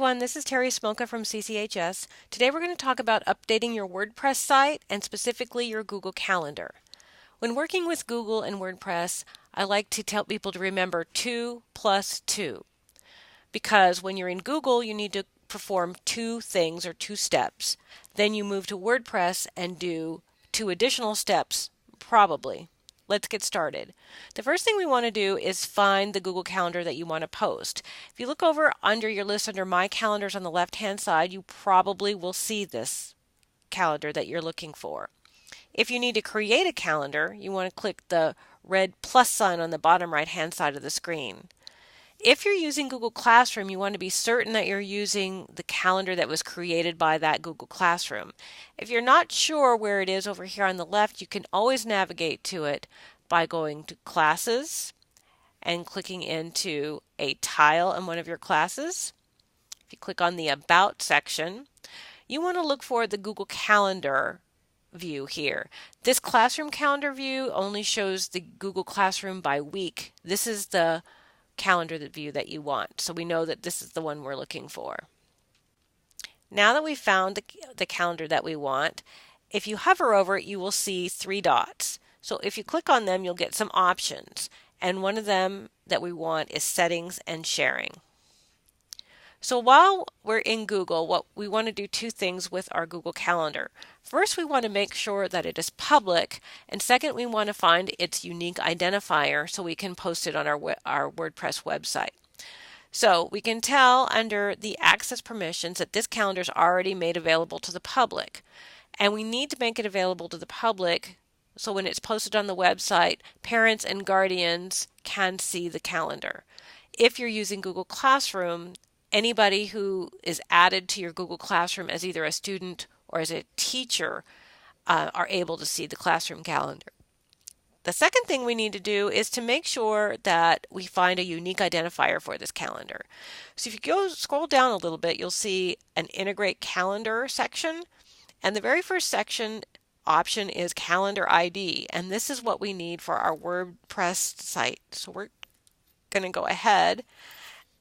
everyone, this is Terry Smolka from CCHS. Today we're going to talk about updating your WordPress site and specifically your Google Calendar. When working with Google and WordPress, I like to tell people to remember 2 plus 2 because when you're in Google you need to perform 2 things or 2 steps. Then you move to WordPress and do 2 additional steps, probably. Let's get started. The first thing we want to do is find the Google Calendar that you want to post. If you look over under your list under My Calendars on the left-hand side, you probably will see this calendar that you're looking for. If you need to create a calendar, you want to click the red plus sign on the bottom right-hand side of the screen. If you're using Google Classroom, you want to be certain that you're using the calendar that was created by that Google Classroom. If you're not sure where it is over here on the left, you can always navigate to it by going to Classes and clicking into a tile in one of your classes. If you click on the About section, you want to look for the Google Calendar view here. This Classroom Calendar view only shows the Google Classroom by week. This is the calendar view that you want, so we know that this is the one we're looking for. Now that we've found the calendar that we want, if you hover over it, you will see 3 dots. So if you click on them, you'll get some options, and one of them that we want is Settings and Sharing. So while we're in Google, we want to do 2 things with our Google Calendar. First, we want to make sure that it is public, and second, we want to find its unique identifier so we can post it on our WordPress website. So we can tell under the access permissions that this calendar is already made available to the public, and we need to make it available to the public so when it's posted on the website, parents and guardians can see the calendar. If you're using Google Classroom, anybody who is added to your Google Classroom as either a student or as a teacher are able to see the classroom calendar. The second thing we need to do is to make sure that we find a unique identifier for this calendar. So if you scroll down a little bit, you'll see an Integrate Calendar section, and the very first section option is Calendar ID, and this is what we need for our WordPress site. So we're going to go ahead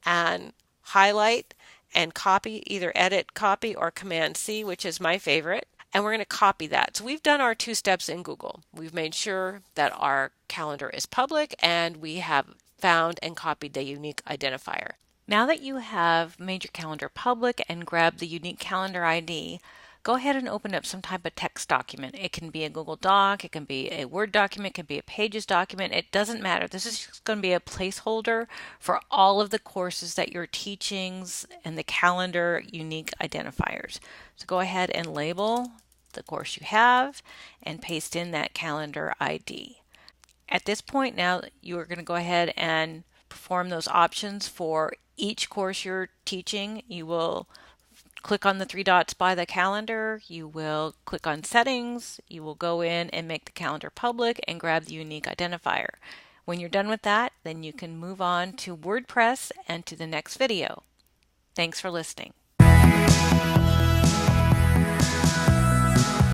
and highlight and copy, either edit, copy, or Command C, which is my favorite, and we're going to copy that. So we've done our 2 steps in Google. We've made sure that our calendar is public and we have found and copied the unique identifier. Now that you have made your calendar public and grabbed the unique calendar ID, go ahead and open up some type of text document. It can be a Google Doc, it can be a Word document, it can be a Pages document. It doesn't matter. This is just going to be a placeholder for all of the courses that you're teaching and the calendar unique identifiers. So go ahead and label the course you have and paste in that calendar ID. At this point now, you are going to go ahead and perform those options for each course you're teaching. You will click on the 3 dots by the calendar, you will click on Settings, you will go in and make the calendar public and grab the unique identifier. When you're done with that, then you can move on to WordPress and to the next video. Thanks for listening.